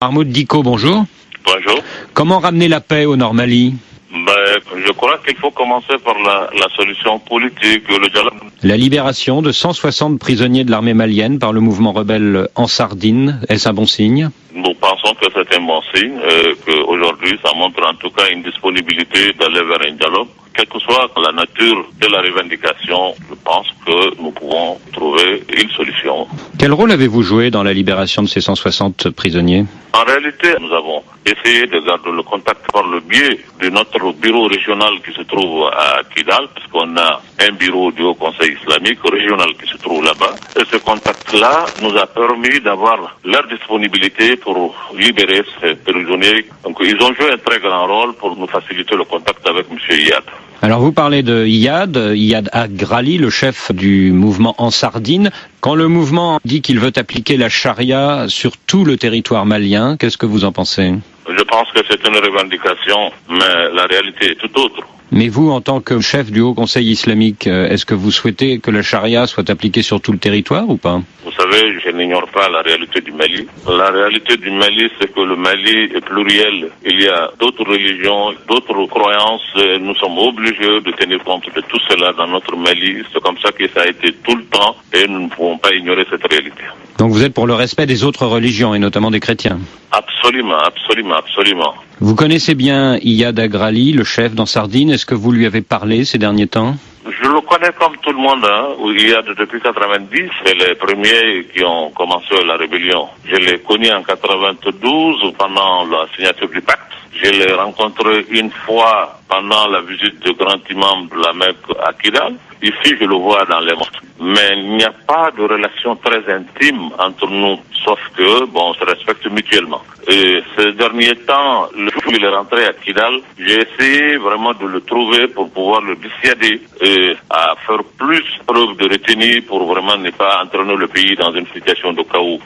Mahmoud Dicko, bonjour. Bonjour. Comment ramener la paix au Nord-Mali ? Je crois qu'il faut commencer par la solution politique, le dialogue. La libération de 160 prisonniers de l'armée malienne par le mouvement rebelle Ansardine, est-ce un bon signe ? Nous pensons que c'est un bon signe, qu'aujourd'hui ça montre en tout cas une disponibilité d'aller vers un dialogue. Quelle que soit la nature de la revendication, je pense que nous pouvons trouver une solution. Quel rôle avez-vous joué dans la libération de ces 160 prisonniers ? En réalité, nous avons essayé de garder le contact par le biais de notre bureau régional qui se trouve à Kidal, puisqu'on a un bureau du Haut Conseil islamique régional qui se trouve là-bas. Et ce contact-là nous a permis d'avoir leur disponibilité pour libérer ces prisonniers. Donc ils ont joué un très grand rôle pour nous faciliter le contact avec M. Iyad. Alors vous parlez de Iyad Agrali, le chef du mouvement Ansardine. Quand le mouvement dit qu'il veut appliquer la charia sur tout le territoire malien, qu'est-ce que vous en pensez ? Je pense que c'est une revendication, mais la réalité est tout autre. Mais vous, en tant que chef du Haut Conseil islamique, est-ce que vous souhaitez que la charia soit appliquée sur tout le territoire ou pas ? Vous savez, je n'ignore pas la réalité du Mali. La réalité du Mali, c'est que le Mali est pluriel. Il y a d'autres religions, d'autres croyances. Nous sommes obligés de tenir compte de tout cela dans notre Mali. C'est comme ça que ça a été tout le temps et nous ne pouvons pas ignorer cette réalité. Donc vous êtes pour le respect des autres religions et notamment des chrétiens ? Absolument, absolument, absolument. Vous connaissez bien Iyad Agrali, le chef d'Ansardine. Est-ce que vous lui avez parlé ces derniers temps ? Je le connais comme tout le monde, Iyad depuis 90, c'est les premiers qui ont commencé la rébellion. Je l'ai connu en 92 pendant la signature du pacte. Je l'ai rencontré une fois pendant la visite du grand imam de la Mecque à Kidal. Ici, je le vois dans les mosquées. Mais il n'y a pas de relation très intime entre nous, sauf que, on se respecte mutuellement. Et ces derniers temps, le jour où il est rentré à Kidal, j'ai essayé vraiment de le trouver pour pouvoir le dissuader et à faire plus preuve de retenue pour vraiment ne pas entraîner le pays dans une situation de chaos.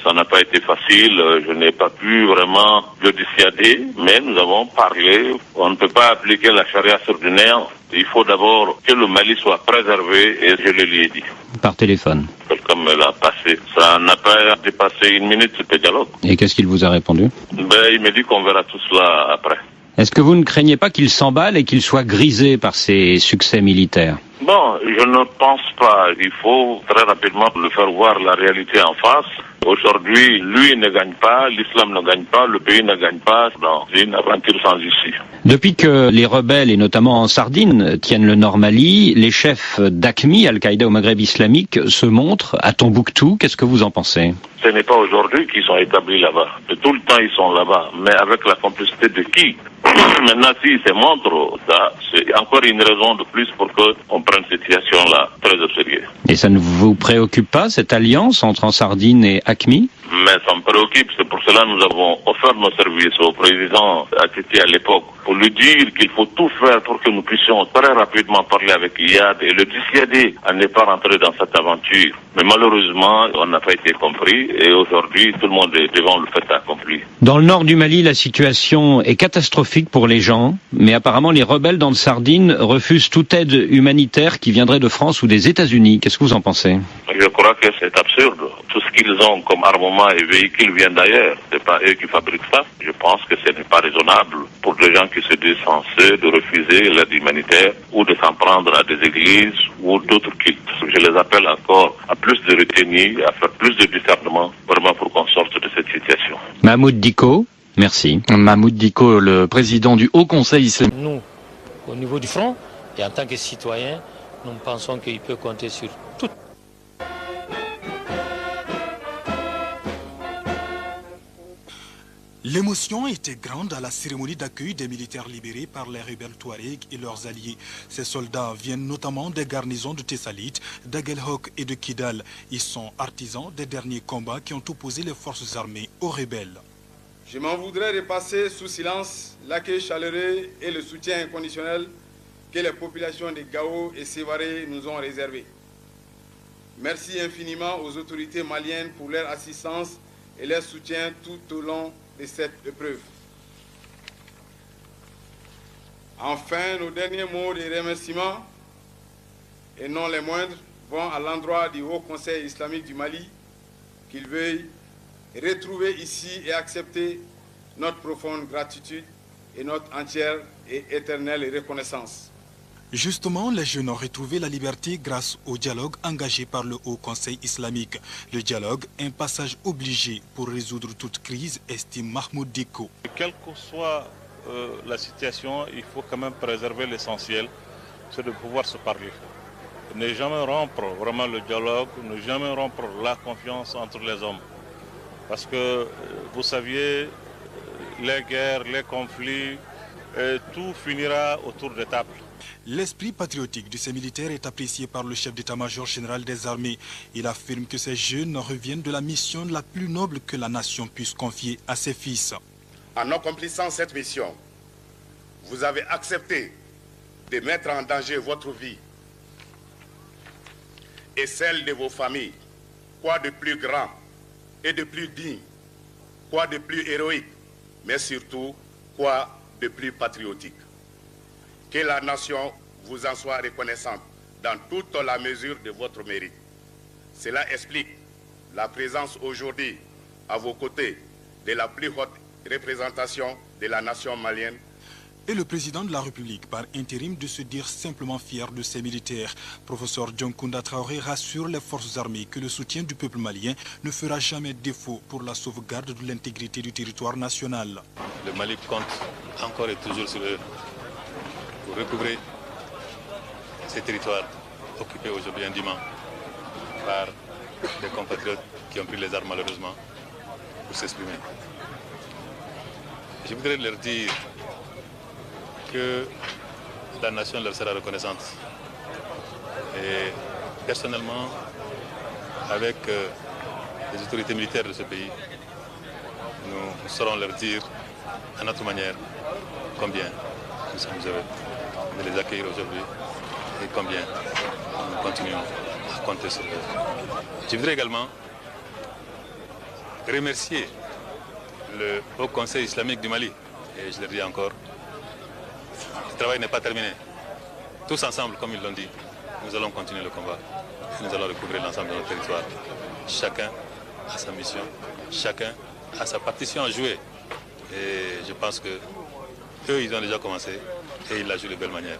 Ça n'a pas été facile, je n'ai pas pu vraiment le dissuader, mais nous avons parlé. On ne peut pas appliquer la charia sur du néant. Il faut d'abord que le Mali soit préservé et je le lui ai dit. Par téléphone. Quelqu'un me l'a passé. Ça n'a pas dépassé une minute, ce dialogue. Et qu'est-ce qu'il vous a répondu ? Il me dit qu'on verra tout cela après. Est-ce que vous ne craignez pas qu'il s'emballe et qu'il soit grisé par ses succès militaires ? Je ne pense pas. Il faut très rapidement le faire voir la réalité en face. Aujourd'hui, lui ne gagne pas, l'islam ne gagne pas, le pays ne gagne pas dans une aventure sans issue. Depuis que les rebelles, et notamment Ansardine, tiennent le Nord Mali, les chefs d'AQMI, Al-Qaïda au Maghreb islamique, se montrent à Tombouctou. Qu'est-ce que vous en pensez ? Ce n'est pas aujourd'hui qu'ils sont établis là-bas. De tout le temps, ils sont là-bas. Mais avec la complicité de qui ? Maintenant, s'ils se montrent, ça, c'est encore une raison de plus pour qu'on prenne cette situation-là très au sérieux. Et ça ne vous préoccupe pas, cette alliance entre Ansardine et AQMI ? Mais ça me préoccupe, c'est pour cela que nous avons offert nos services au président Atiti à l'époque, pour lui dire qu'il faut tout faire pour que nous puissions très rapidement parler avec Iyad et le dissuader à ne pas rentrer dans cette aventure. Mais malheureusement, on n'a pas été compris et aujourd'hui, tout le monde est devant le fait accompli. Dans le nord du Mali, la situation est catastrophique pour les gens, mais apparemment les rebelles d'Ansardine refusent toute aide humanitaire qui viendrait de France ou des États-Unis. Qu'est-ce que vous en pensez ? Je crois que c'est absurde. Tout ce qu'ils ont comme armement et véhicules vient d'ailleurs. C'est pas eux qui fabriquent ça. Je pense que ce n'est pas raisonnable pour des gens qui se disent censés de refuser l'aide humanitaire ou de s'en prendre à des églises ou d'autres cultes. Je les appelle encore à plus de retenue, à faire plus de discernement, vraiment pour qu'on sorte de cette situation. Mahmoud Dicko, merci. Mahmoud Dicko, le président du Haut Conseil islamique. Nous, au niveau du front, et en tant que citoyens, nous pensons qu'il peut compter sur tout. L'émotion était grande à la cérémonie d'accueil des militaires libérés par les rebelles Touaregs et leurs alliés. Ces soldats viennent notamment des garnisons de Tessalit, d'Aguelhok et de Kidal. Ils sont artisans des derniers combats qui ont opposé les forces armées aux rebelles. Je m'en voudrais repasser sous silence l'accueil chaleureux et le soutien inconditionnel que les populations de Gao et Sévaré nous ont réservé. Merci infiniment aux autorités maliennes pour leur assistance et leur soutien tout au long de cette épreuve. Enfin, nos derniers mots de remerciement, et non les moindres, vont à l'endroit du Haut Conseil islamique du Mali, qu'il veuille retrouver ici et accepter notre profonde gratitude et notre entière et éternelle reconnaissance. Justement, les jeunes ont retrouvé la liberté grâce au dialogue engagé par le Haut Conseil islamique. Le dialogue, un passage obligé pour résoudre toute crise, estime Mahmoud Diko. Quelle que soit la situation, il faut quand même préserver l'essentiel, c'est de pouvoir se parler. Ne jamais rompre vraiment le dialogue, ne jamais rompre la confiance entre les hommes. Parce que, vous saviez, les guerres, les conflits, tout finira autour des tables. L'esprit patriotique de ces militaires est apprécié par le chef d'état-major général des armées. Il affirme que ces jeunes reviennent de la mission la plus noble que la nation puisse confier à ses fils. En accomplissant cette mission, vous avez accepté de mettre en danger votre vie et celle de vos familles. Quoi de plus grand et de plus digne, quoi de plus héroïque, mais surtout, quoi de plus patriotique. Que la nation vous en soit reconnaissante dans toute la mesure de votre mérite. Cela explique la présence aujourd'hui à vos côtés de la plus haute représentation de la nation malienne. Et le président de la République, par intérim, de se dire simplement fier de ses militaires. Professeur Dioncounda Traoré rassure les forces armées que le soutien du peuple malien ne fera jamais défaut pour la sauvegarde de l'intégrité du territoire national. Le Mali compte encore et toujours sur eux pour recouvrer ces territoires occupés aujourd'hui indûment par des compatriotes qui ont pris les armes malheureusement pour s'exprimer. Je voudrais leur dire que la nation leur sera reconnaissante. Et personnellement, avec les autorités militaires de ce pays, nous saurons leur dire à notre manière combien nous sommes heureux de les accueillir aujourd'hui et combien nous continuons à compter sur eux. Je voudrais également remercier le Haut Conseil islamique du Mali, et je le dis encore, le travail n'est pas terminé. Tous ensemble, comme ils l'ont dit, nous allons continuer le combat. Nous allons recouvrir l'ensemble de notre territoire. Chacun a sa mission, chacun a sa partition à jouer. Et je pense que eux, ils ont déjà commencé et ils la jouent de belle manière.